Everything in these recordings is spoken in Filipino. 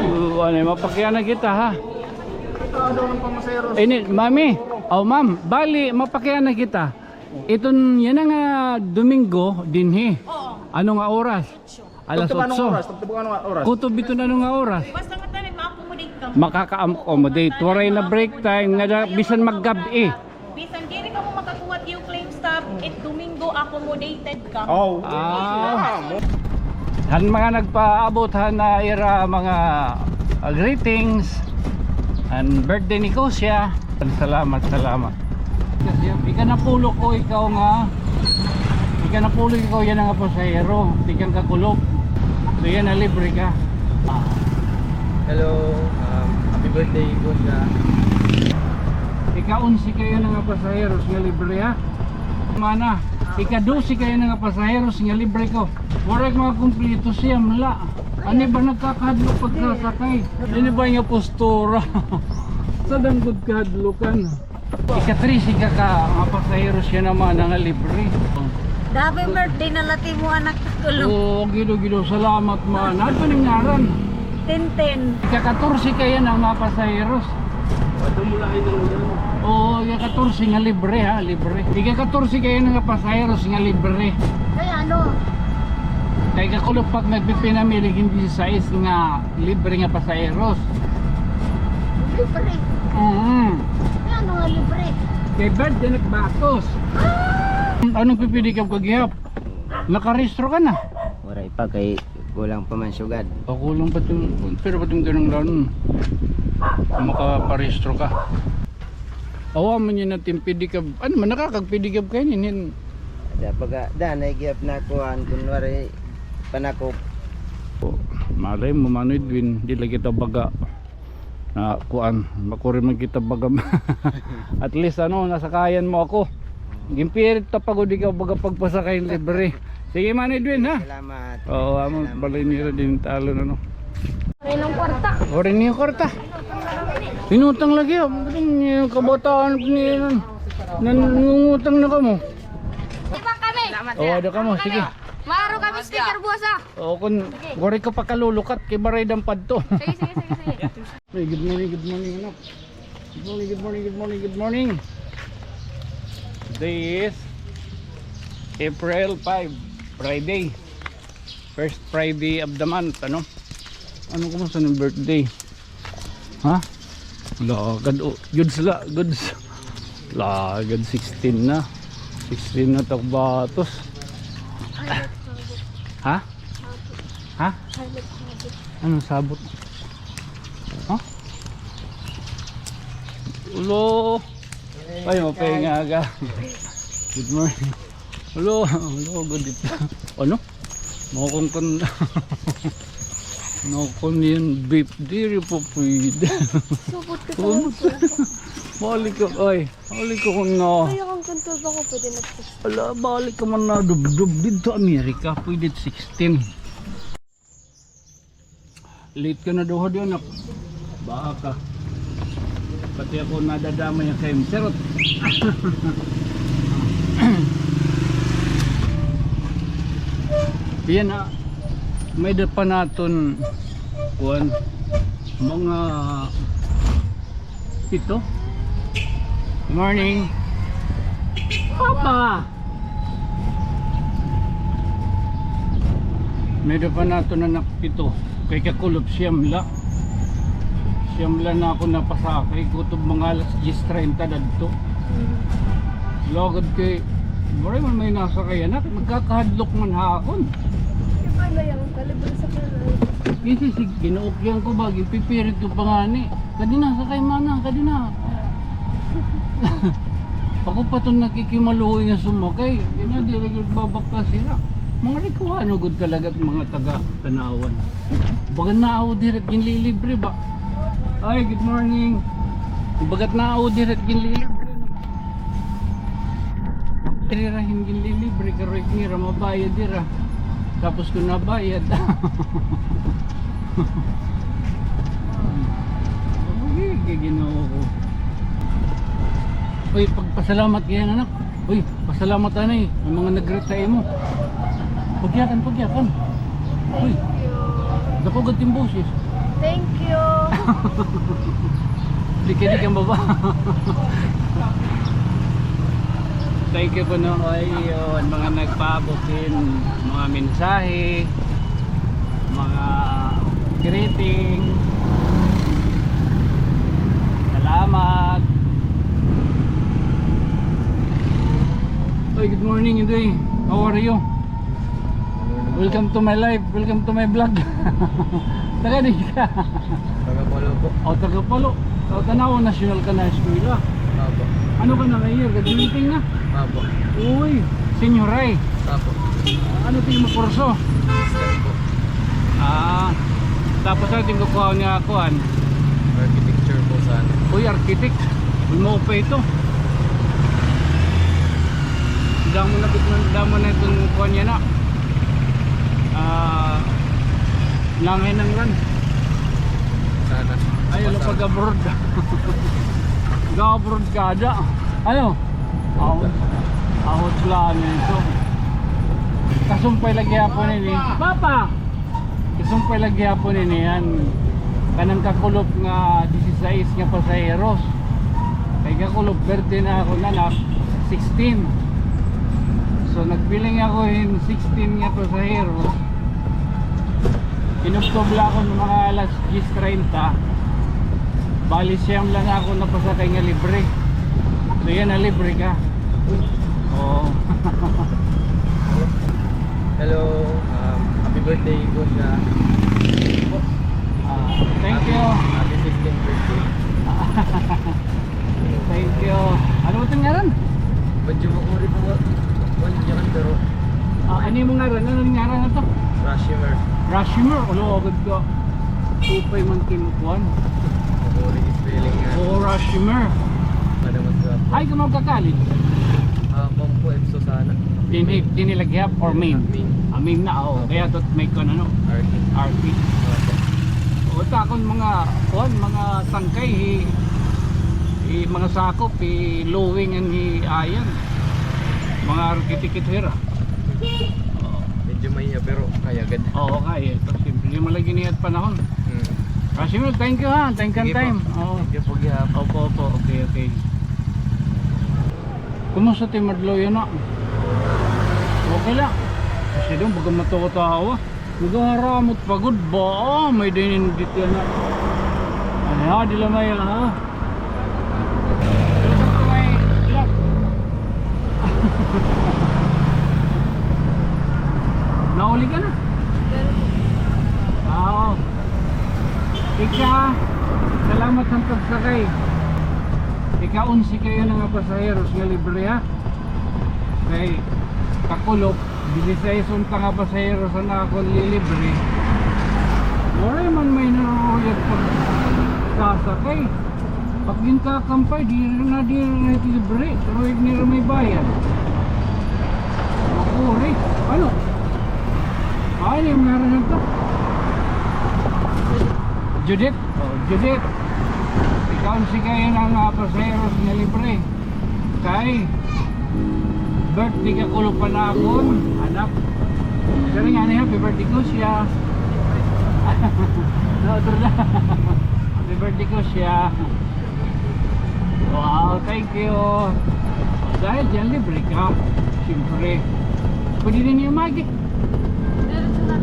Ano, mapakyan na kita ha. Ito daw ng pamaseros. Ini, mami. Oh, ma'am, bali mapakyan na kita. Iton yan nga Domingo dinhi. Oo. Ano nga oras? Alas Tugtog anong oras? 8. Tugtog anong oras? Kutob ito na nga oras. Basta nga tayo, ma-accommodate ka. Makaka-accommodate. Waray na break time nga bisan maggabi. Bisan diri ka mo makakuha yung claim stop, at Domingo accommodated ka. Oh. Han mga nagpaabot han na ira mga greetings and birthday ni Kosya. Salamat. Kasi ika na pulo ko ikaw nga. Ika na pulo ikaw yan nga pasahero. Di kang kakulog. So yan na libre ka. Hello, happy birthday Kosya. Ika 11 kayo nga pasaheros nga libre ha. Mana, ika 12 kayo nga pasaheros nga libre ko. Warag mga kumplito siya mala. Ano ba nagkakadlok pagkasakay? Ano ba yung postura? Sa danggod kahadlokan. Ika 13 ka mga pasaheros siya naman nga libre. Happy birthday na lati mo anak tulong. Oo, gido salamat man. Ano pa ning ngaran? 10-10. Ika 14 kayo ng mga pasaheros. Oo, ika 14 nga libre ha, libre. Ika 14 kayo nga pasaheros nga libre. Kaya ano? Kaya kakulog pag nagpipinamili hindi sa is nga libre nga pasaheros. Libre. Kaya ano nga libre? Kay Bert din nagbatos. Anong pipili ka kagihap? Nakarehistro ka na? Waray pa kay kulang pa man sugad. Ako lang ba itong, pero ba itong ganang lang makaparehistro ka? Awa man yun natin pedicab. Ano man nakakagpedicab kayo ninin? Ada pagka naigiyap na kuan kunwari panakop. Malay mo manoy din, di lagi kita baga na kuan, makuri man kita baga. At least ano, nasakayan mo ako. Gimpirit ta pagod ikaw baga pagpasakay libre. Sige man Edwin ha. Salamat. Oo, amo balay nila din talo na no. Ilang kwarta? Orin niyo kwarta. Inutang lagi ah. Yung kabataan ni nangungutang na kamo. Di ba kami? Oo, ada kamo, sige. Maro kami sticker buwas ah. Oo, kun gori ko pa kalulukat kay baray dampad to. Sige. Hey, good morning anak. Good morning. Today is April 5, Friday. First Friday of the month, ano? Ano kumusta ng birthday? Ha? Lagad, goods. Lagad 16 na. 16 na takbatos. Ha? Anong sabot? Ha? Ulo. Ay, mapahinga ka. Good morning. Ulo, good ito. Ano? Makukong nakon yan beef diri po pwede. Supot ka sa Balik ko na. Kaya kang control ba ko pwede nag-text? Ala, balik ka man na dub dito Amerika, pwede 16. Late ka na daw doon anak. Baka pati ako nadadamay ang kayo serot. Yan na, may pa naton kuan mga pito. Good morning Papa. May pa naton anak pito kay kakulop siyam la na ako napasakay kutob mga alas 10:30 dadto. Logod kay Mura man may nasa kaya na, magkakahadlok man hakon. Kaya yung kalibre sa kanal. Kasi ginuukyan ko ba, gipipirit ko pa nga ni. Kadina, sakay mana, kadina. Ako pa itong nakikimaluhoy nga sumakay. Yan na, di rin babaka sila. Mga rikuha, ano good kalagat mga taga-tanawan. Bagat naaw direct ginlilibre ba? Ay, good morning. Bagat naaw direct ginlilibre. Trirahin ginlilibre, karoy nira, mabayad dira. Tapos kung nabayad. Okay, ginoo ko. Uy, pagpasalamat kaya anak. Uy, pasalamat anay. Ang mga nag-greet sa imo. Pagyakan. Uy, dako gating boses. Thank you. Di kang baba. Thank you po no. Ay, yun, mga nagpabukin, mga mensahe, mga greeting. Salamat. Oy, good morning Indoy. How are you? Welcome to my life. Welcome to my vlog. Taga di ka. Tagapolo po. O, Tagapalo. O, Tanawa National ka na eskwela. Apo. Ano ka na ngayon? Graduating na? Apo. Uy, senyoray. Apo. Ano tingin mo kurso? System po. Tapos natin kukuha niya akuan. Architecture po sana. Uy, architect. Uy, mo pa ito. Damo na itong kuha niya na. Langay ng run. Sana. Ay, ano pag abroad. Ga-abroad ka ada. Ano? Ahot lang ito. Kasumpay lagi hapon ini. Papa! Kasumpay lagi hapon ini yan. Kanang kakulop nga 16 nga pasaheros. Kay kakulop berde na ako nanak 16. So nagbiling ako in 16 nga pasaheros. Inobtobla ako ng mga alas 10:30. Bali siyam lang ako napasakay nga libre. So yan na libre ka. Oo. Hello. Happy birthday ko na. Thank you. Happy 16th birthday. Thank you. Ano mo itong ngaran? Badyo mo ko rin po. Badyo kan pero. Ano yung ngaran? Ano yung ngaran na to? Rashimer. Rashimmer. Ulo agad ka. Tupay man kinukuan. Ako rin spelling nga. Oo, Rashimmer. Pada mas grabe. Ay, ka magkakalit. Kompo EPSO sana. Dinilagyap or main? Main. Main na, oo. Kaya tot may kon ano? Archi. RP. Apo. O takon mga kuan, mga tangkay mga sakop lowing and ayan. Mga arkitikit hira. Medyo mahiya pero kaya agad. Oo, kaya. Ito, simple. Hindi mo lagi niya at panahon. Rasimil, thank you ha. Thank you Sige po. time. Oo. Thank you po gihap. Opo. Okay. Kumusta tayo madlaw yun na? Okay lang. Kasi doon, bagang matuwa-tawa. Magaharamot pagod ba? May dinin dito na. Ano ha? Di lamay ha? Lusok ko may ilag. Nauli ka na? Oo. Ika, salamat ang pagsakay. Ika-11 kayo ng pasaheros nga libre ha. Kay kakulop 16 unta nga pasaheros na ako libre. Wala man may naruyag pag sasakay. Pag yun kakampay, di na libre. Pero hindi rin may bayad. Makuri. Ano? Ay, yung naroon ito. Judith? Oh, Judith. Ikaw si kayo ng pasaheros na libre. Kay birthday ka kulo pa na ako, anak. Pero nga na happy birthday ko siya. Happy birthday ko siya. Wow, thank you. Dahil dyan libre ka, siyempre. Pwede din yung magi. Diretso na,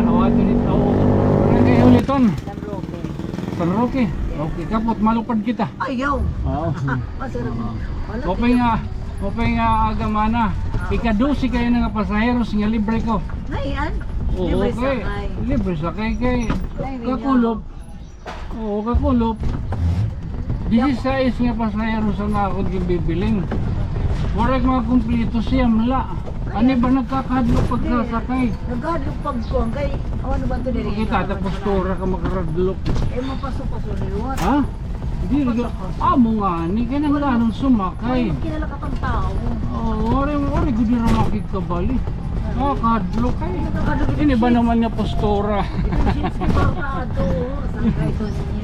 awatin ito. Parang kayo uliton. San Roque. Okay, kapot, malupad kita. Ayaw. Oo. Masarap. Kopay nga agamana. Ika-12 kayo ng pasaheros nga libre ko. Ngayon. Oo, Libre okay. sakay. Libre sakay kay kakulop. Oo, kakulop. 16 nga pasaheros ang ako bibiling. Wala mga kumpleto siya mala. Ano ba nagkakadlok pagkasakay? Nagkadlok pag ko. Kay, ano ba ito diri? Kita tapos tora ka makakadlok. Mapasok-pasok na yun. Ha? Hindi rin. Amo nga, ni ka nang lanong sumakay. Kilala ka pang tao. Oo, ori gudi na makikabali. Kadlok kay. Ini ba naman niya postura?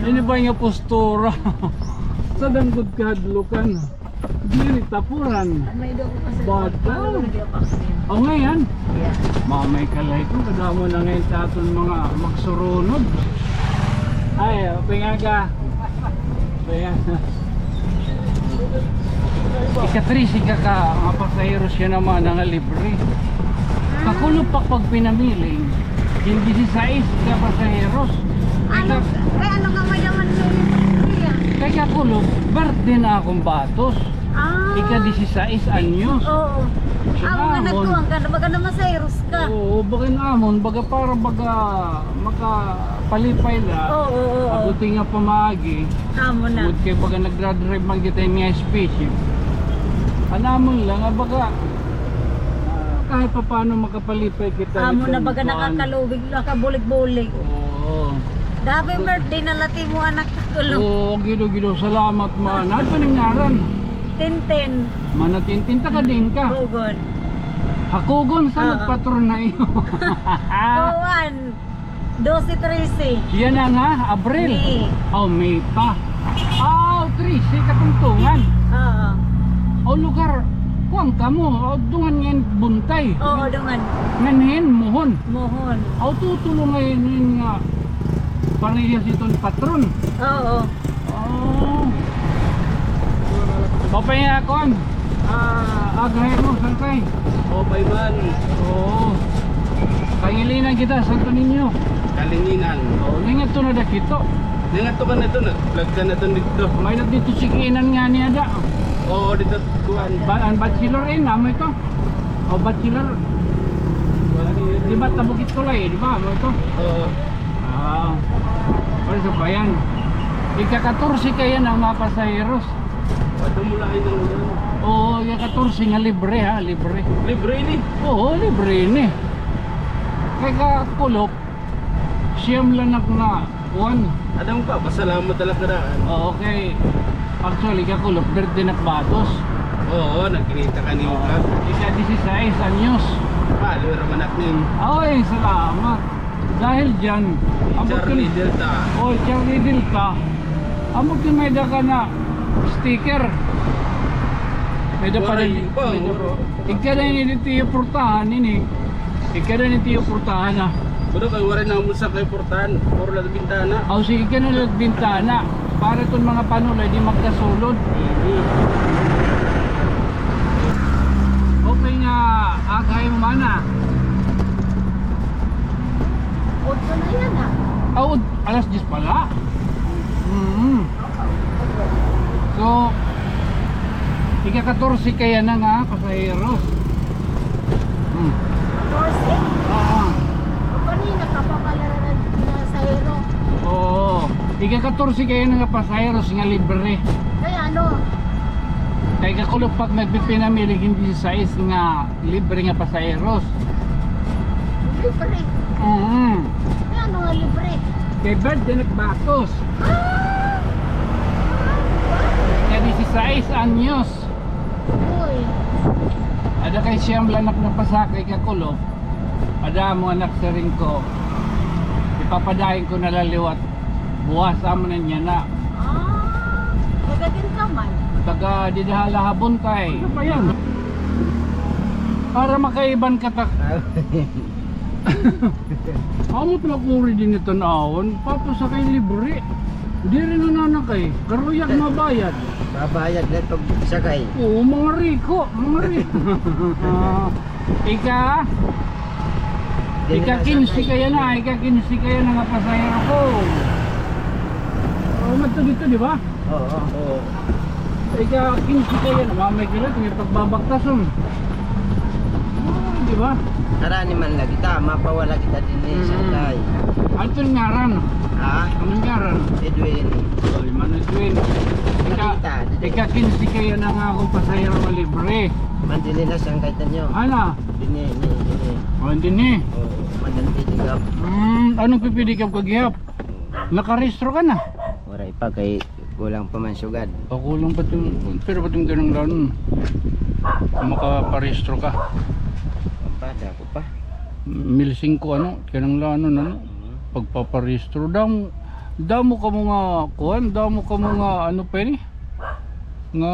Ini ba niya postura? Sa danggod kadlokan. Dili tapuran. May daw ko kasi. Badaw. O ngayon, mamay kalay ko. Kadamo na ngayon sa aton mga magsurunod. Pingaga. Ika-3 ka mga pasahero siya naman nga libre. Kakulo pa pag pinamiling, hindi si 6 ka pasaheros. Ano? Kaya ano nga mayaman sa iyo? Kaya kakulo, birthday na akong batos. Ah. Ika-16 anyos. Oo. Amo nga nagtuwang ka na, baga naman sa Eros ka. Oo, bagay namon, baga para baga makapalipay la. Oo. Abuti nga pamagi. Amo na. Abot kay baga nagdadrive man kita yung mga spaceship. Anamon lang, baga kahit pa paano makapalipay kita. Amo na itong baga kuwan. nakakalubig, nakabulig-bulig. Oo. Happy birthday na lati mo anak tulong. Oo, gido-gido, salamat man. Ano pa ngaran? Tintin. Manatintinta ka din ka. Bugon. Hakugon sa Oo. nagpatron na iyo. Kuwan. 12-13. Yan na nga, Abril. May. Oh, May pa. Oh, 3, katungtungan. Oo. Oh, lugar. Kuwang ka mo. Oh, dungan ngayon buntay. Oo, dungan. Nganhin, muhon. Mohon. Oh, tutulong ngayon yun nga. Parehas itong patron. Oo. Oh. Papay nga kon. Agahin mo, sangkay. O, Bayman. Oo. Pangilinan kita, Santo Niño. Kalinginan. Oh, ningat to na dakito. Nengat to ka na ito, nag-vlog ka na ito dito. May nagdito sikinan nga niya da. Oo, dito kuhan. Ang bachelor eh, namo ito. O bachelor. Di ba tabukit tulay, di ba? Ano ito? Oo. Ano sa bayan? Ika-14 kaya ng mga pasaheros. Ito mula ay ng ulan. Oo, ika-14 nga libre ha, libre. Libre ini. Oo, libre ni. Kaya kakulop, siyam lang na kuwan. Adam pa, pasalamat talaga na. Okay. Actually, kakulop, birthday na batos. Oo, nagkinita ka niyo vlog. Ika-16 anyos. Follower man at nin. Ay, salamat. Dahil dyan, Charlie Delta. Oh, Charlie Delta. Amot yung may ka na sticker. May da pa Waray rin. pa, oro. Ika na yun dito yung portahan ini. Ika na dito yung portahan na. Pero kay wala na mo sa kay portahan. Puro lang bintana. O sige ka na lang bintana. Para itong mga panulay di magkasulod. Okay nga, agay mo mana. Otso na yan ah. Oh, alas 10 pala. So, ika-14 kaya na nga, pasaheros. Corsi? Oo. O kanina ka pa pala na sa Ero. Oo. Ika-14 kaya na nga, pasaheros nga libre. Kaya ano? Kaya kakulog pag nagpipinamili, hindi sa is nga libre nga pasaheros. Libre. Kaya ano nga libre? Kay birthday nagbatos. Kaya 16 anyos. Uy. Ada kay siyam lanak ng pasakay kakulog. Ada mo anak sa ring ko. Ipapadahin ko na laliwat. Buwas amo na niya na. Magatin ka man. Taga didahala habuntay. Ano ba yan? Para makaiban ka ta. Amot na kuri din ito naon. Papo sa kay libre. Di rin nananakay. Karuyak mabayad. Babayad na pag sakay. Oo, mga riko. Mga riko. Ika 15 kaya na. Ika 15 kaya na nga pasahero ko. Mato dito, di ba? Oo. Ika 15 kaya na. Mamay kilat. May pagbabaktason. Di ba? Karani man lagi kita, mapawala kita din eh, sakay. Ano yung ngaran? Ha? Anong ngaran? Edwin. Oy, Managwin. Ika 15 kaya na nga akong pasahero na libre. Mandili na siyang kaitan nyo. Ano? Dini. O, hindi ni. Oo, madali tigap. Anong pipili ka kagihap? Nakarehistro ka na? Wala pa kay kulang pa man sugad. Pakulang pa itong, pero pa itong ganang lanon. Makaparehistro ka. Pada ko pa. 1,500 ano, ganang lanon ano. Pagpaparehistro. Damo ka mo nga, kuhan, damo ka mo nga, ano pa yun eh? Nga,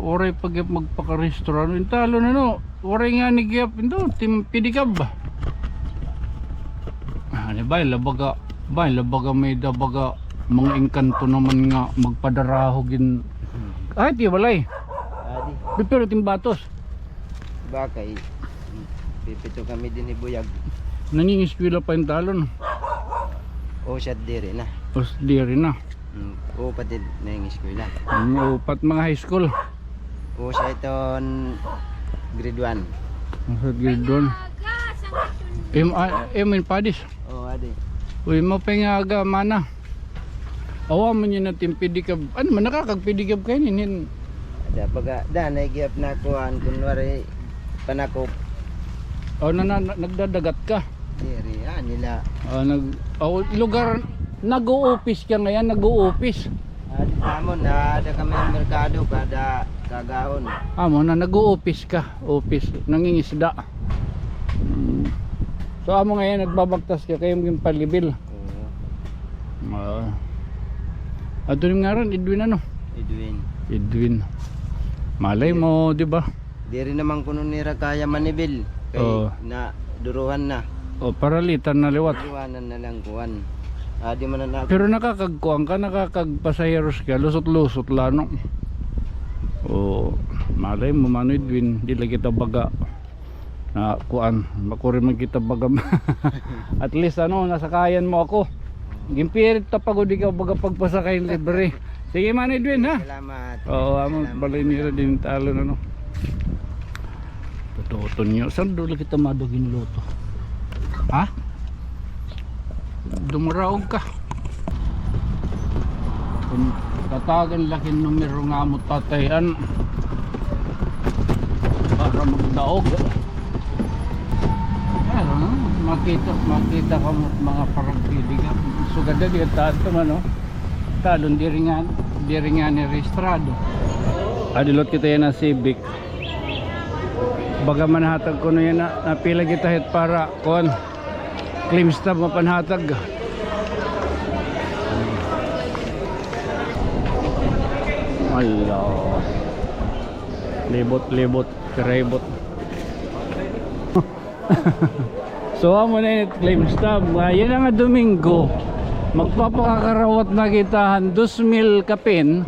oray pag magpakarehistro. Ano, yung talo na no, oray nga ni Giyap, ito, Team Pidikab ba? Ano ba, labaga may dabaga mga engkanto naman nga magpadarahogin. Ay, ti balay. Adi, Pero timbatos. bakay. Pipito kami din ni Buyag. Nangingiskwela pa yung talon. O siya diri na. Os di rin na. O pati na yung eskwela. Upat mga high school. O siya iton grade 1. Sa grade doon. Emin padis. O adi. Uy, mo pengaga mana. Awa mo nyo na timpidikab. Ano man nakakagpidikab kayo ninin. Ada baga da naigiyap na kuan kunwari panakop O nagdadagat ka. diri nila. Lugar nag-uupis ka ngayon, nag-uupis. Adi tamon ada kami merkado kada kagaon. Amo na nag-uupis ka, upis, nangingisda. So amo ngayon nagbabagtas ka kayo yung palibil. Ato rin nga rin, Edwin ano? Edwin. Edwin. Malay mo, di ba? Diri naman kuno nira kaya manibil kay Oo. na duruhan na. O paralitan na liwat. Iwanan na lang kuan. Adi man na Pero nakakagkuhan ka, nakakagpasayeros ka, lusot-lusot lano. O malay mo, Mano Edwin, di lang kita baga na kuan, makuri man kita baga. At least ano, nasakayan mo ako. Gimpirit tapagod ikaw baga pagpasakay libre. Sige Mano Edwin ha. salamat. Oo, amo balay nila din talo na no. Totoo nyo. Saan doon kita madugin luto? Ha? Dumaraog ka. Kung tatagan laking numero nga mo tatayan para magdaog. Pero makita ka mo mga paragpili ka. Sugada di ka tato man no. Talon di rin nga ni registrado. Adilot kita yan na Civic. Baga manhatag ko na yan na napila kita hit para kon claim stub mapanhatag. Allah. Libot kerebot. So amo na yung claim stub. Yan nga Domingo. Magpapakakarawat na kitahan 2,000 kapin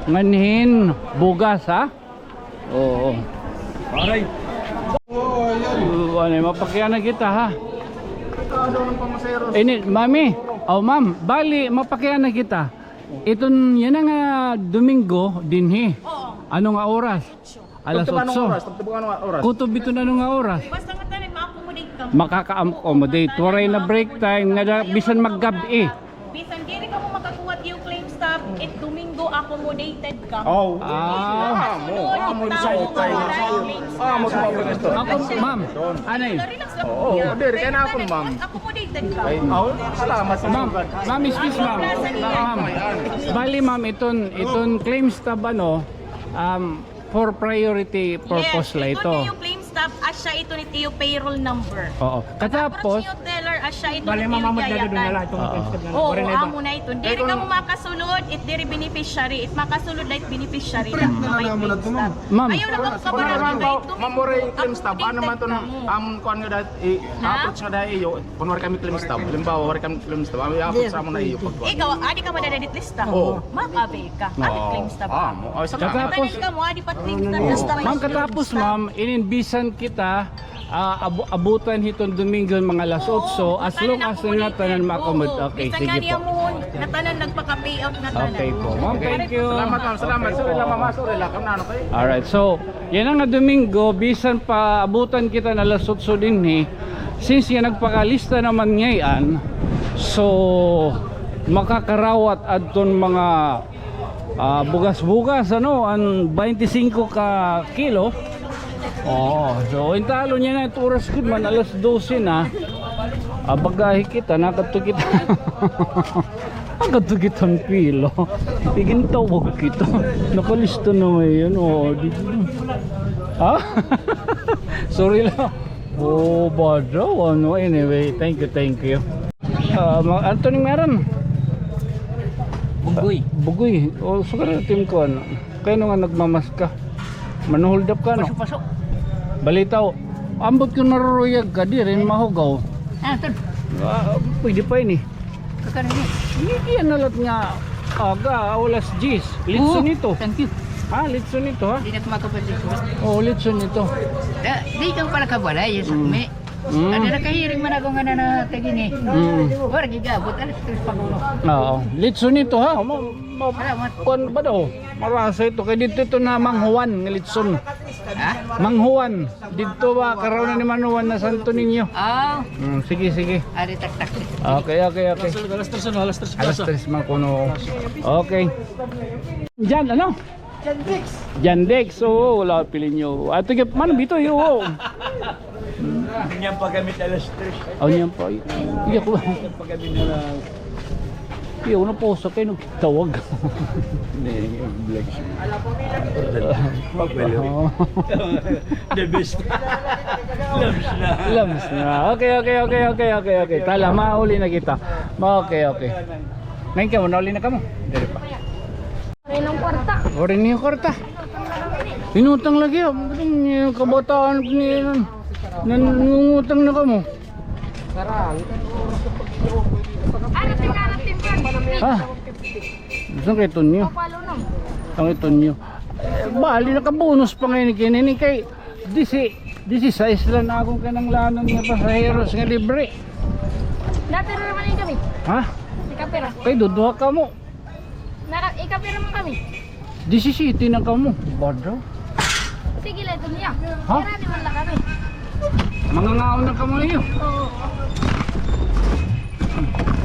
nganhin bugas ha. Oo. Aray. Ano mapakyanan kita ha. Ini mami. Oh ma'am, bali mapakyanan kita. Iton yan nga Domingo dinhi. Ano nga oras? Alas 8. Kutob ito na nga oras. Basta nga tanin, ma-accommodate ka mo. Makaka-accommodate. Waray na break time nga bisan maggabi. Bisan diri ka mo makakuha yung claim stop, it Domingo accommodated ka. Oh. Mo decide tayo. Ako ma'am. Anay. Relax lang. Oo, diri kaya na ako, ma'am. Accommodated ka. Salamat sa Ma'am, excuse ma'am. Ma'am. Bali ma'am, iton claim stub ano, for priority purpose la ito. Ito yung claim stop, asya ito ni yung payroll number. Oo. Katapos, yung teller, asya ito ni yung yayakan. Oo, amo na ito. Diri ka mo makasulod, it diri beneficiary. It makasulod like beneficiary na. ma'am, Ayaw na kang kabarang ito. Mamore claim stub ano man to kuan nga dat approach nga dai iyo kun war kami claim stub limbawa war kami claim stub ami approach sa mo na iyo pag Ikaw, adi ka madadedit lista. Oo. Makabe ka. Adi claim stop. mo ay sa Katapos, Matanin ka mo, adi pa claim stop. ma'am katapos ma'am, ininbisan kita abutan hitong Domingo mga alas 8 as long as na tanan ma-accommodate. Okay, Bisan sige nga niya po. mo, natanan nagpaka-payout na tanan. Okay po. Ma'am, thank you. salamat ma'am salamat Okay sorry po. lang mama sorry lang kanano kay Alright, so yan ang nga Domingo, bisan pa abutan kita na alas 8 din since yan nagpakalista naman ngayon, so makakarawat adton mga bugas-bugas ano, ang 25 ka kilo. Oh, so intalo niya na ito oras good man alas 12 na. Bagahe kita, nakato kita. Nakato kitang kilo. Tigin tawag kita. Nakalista na ngayon. Oh, ha? Sorry lang. Oh, badaw. Ano, anyway, thank you. Anthony meron? Bugoy. O, so ka na team ko, ano? Kaya nga nagmamas ka. Manuhold up ka, no? Pasok. Balitaw. Ambot ko naruruyag ka, di rin mahugaw. Ah, ito. Pwede pa yun eh. Kakaroon Hindi yan nalat nga aga, alas 10. Litson nito. Thank you. Ha, litson nito ha? Hindi na kumakapalit ko. Oh, litson nito. Di ka pala kabalay, yes, me. Mm. Ada na kahiring man ako nga na kagini. Wala gigabot, alas 3 pa ko. Oo. Litson nito ha. Salamat. Kuan ba daw? Marasa ito. Kaya dito ito na Manghuan nga litson. Ha? Manghuan. Dito ba karoon na ni Manuan na Santo Niño? Oh, Sige, sige. ari tak-tak. Okay. Alas 3 man kuno. Okay. Diyan, ano? Jandex. Oo, wala pilin nyo. Ato yung, man, bito yun. Niyang paggamit alas 3. Oh, niyan pa. Iya ko. Paggamit na Iya, una po sa kayo tawag. Hindi, vlog siya. Pagwelo. The best. Loves na. Lams na. Okay. Tala, mahuli na kita. Okay. Ngayon ka mo, nauli na ka mo. Dari pa. Renong kwarta. Orin niyo kwarta. Inutang lagi. Yung kabataan ni nangungutang na ka mo. Ano tingnan? Ha? Saan kayo tunyo? Palo nang. Ang ito nyo. Bali, nakabonus pa ngayon kinini kay 16 lang akong kanang lanon nga pasaheros nga libre. Natira naman yung kami. Ha? Ikapira. Kay duduha ka mo. Ikapira naman kami. 17 na ka mo. Bado. Sige lang ito niya. Ha? Tira naman lang kami. Mga ngaon na ka mo niyo. Oo.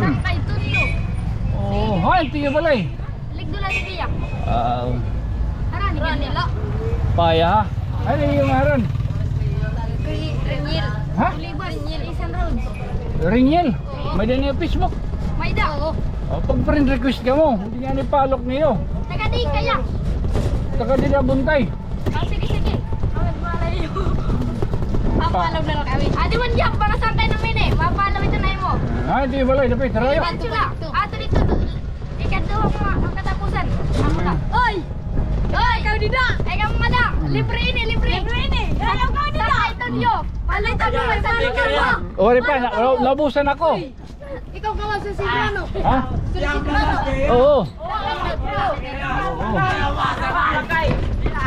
Sakay ito niyo. Oh, hay, tiyo balay. Ligdo lang si Tiyak. Arani nila. Paya ha? Ano yung haron? Renyel. Ha? Liban. Renyel isang round. Ringel. May din yung Facebook. May da. Oo. Oh, pag friend request ka mo, hindi nga ni palok niyo. Nagadi kaya. Taka din na buntay. Sige. Awit malayo. Papalaw na lang kami. Adi man diyan para santay namin eh. Mapalaw ito na mo. Hay, tiyo balay. Dapat, tarayo. Ato dito. Ikaduha mo ang katapusan. Ako na. Oy! Oy! Ikaw dida! Ikaw mada! Libre ini! Ayaw ka dida! Sakay ito niyo! Palitan mo! Palitan mo! Ori pa, nabusan ako. Ikaw kawan sa Sigrano! Ha? Sa Sigrano! Oo.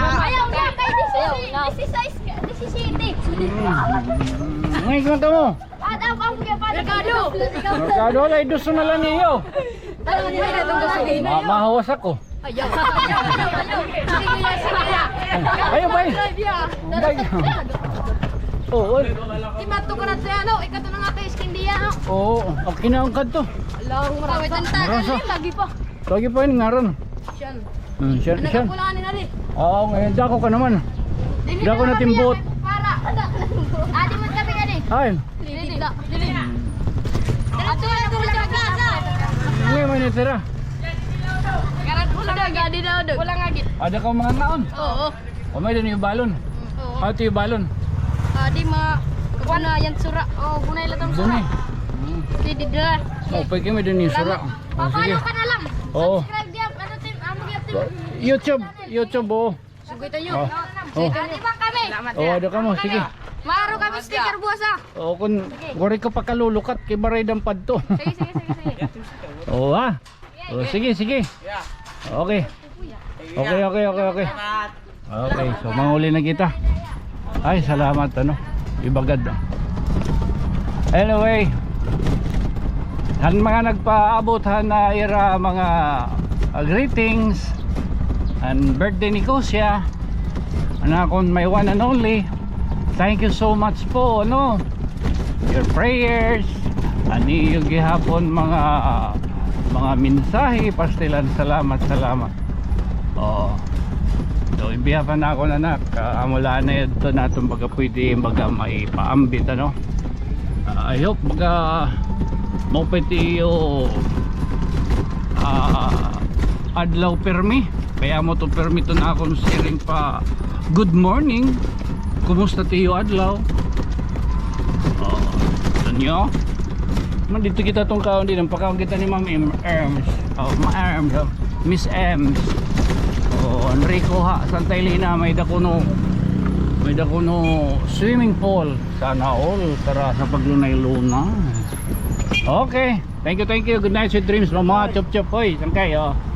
Ayaw na! Kay 17! Ngayon ka mo. Ada ka mo kaya Mercado! Merkado wala, iduso na lang niyo. Ano nila na itong gusto? Mahawas ako. Ayaw! Sige! Ayaw ba eh? Oo. Timato ko na sa ano, ikato na nga tayo iskindiya no? Oo. Ang kinaangkad to. Alang marawitan tayo Marasa. lagi pa. Lagi pa yun ngaron. Siyan. Siyan. Nagapulanin na rin. Oo, ngayon dako ka naman. Dako na timbot. Para. Adi mo kami gani. Ay. Dili. Ato na pula sa plaza. Ngayon may natira. Karat pula na gadi daw dog. Pula nga gid. Ada ka mga naon. Oo. O may din yung balon. Oo. Ito yung balon. Adi ma kuana yan sura. Oh, bunay latong Doon sura. eh. Di dira. O, pwede may din yung sura. O, sige. Papalo ka na lang. Oo. Subscribe diyan. Ano tim? Amo gyud. YouTube, oo. Sugay tayo. Oh. Adi ba kami? Oo, ada ka mo. Sige. Maro kami sticker buwas ah. O, kung gori ka pa kalulukat, kay baray ng padto. Sige. Oo ha. O, sige. Okay. Okay, so manghuli na kita. Ay, salamat ano. Ibagad. Anyway, han mga nagpaabot na ira mga greetings and birthday ni Kusya. Anakon may one and only. Thank you so much po ano. Your prayers ani yung gihapon mga mensahe pastilan salamat. Oo. So ibiyapan na ako na amula na ito natong baga pwede baga maipaambit ano. I hope baga mo pwede yung adlaw permi kaya mo to permi to na akong sharing pa. Good morning, kumusta tiyo adlaw? Nyo dito kita tong kaon din ang pagkaon kita ni Ma'am Erms. Miss Ems. Enrico ha Santa Elena may dakuno swimming pool sana all tara sa paglunay luna. Okay, Thank you. Good night, sweet dreams. Mga chop chop. Hoy, sangkay. Oh.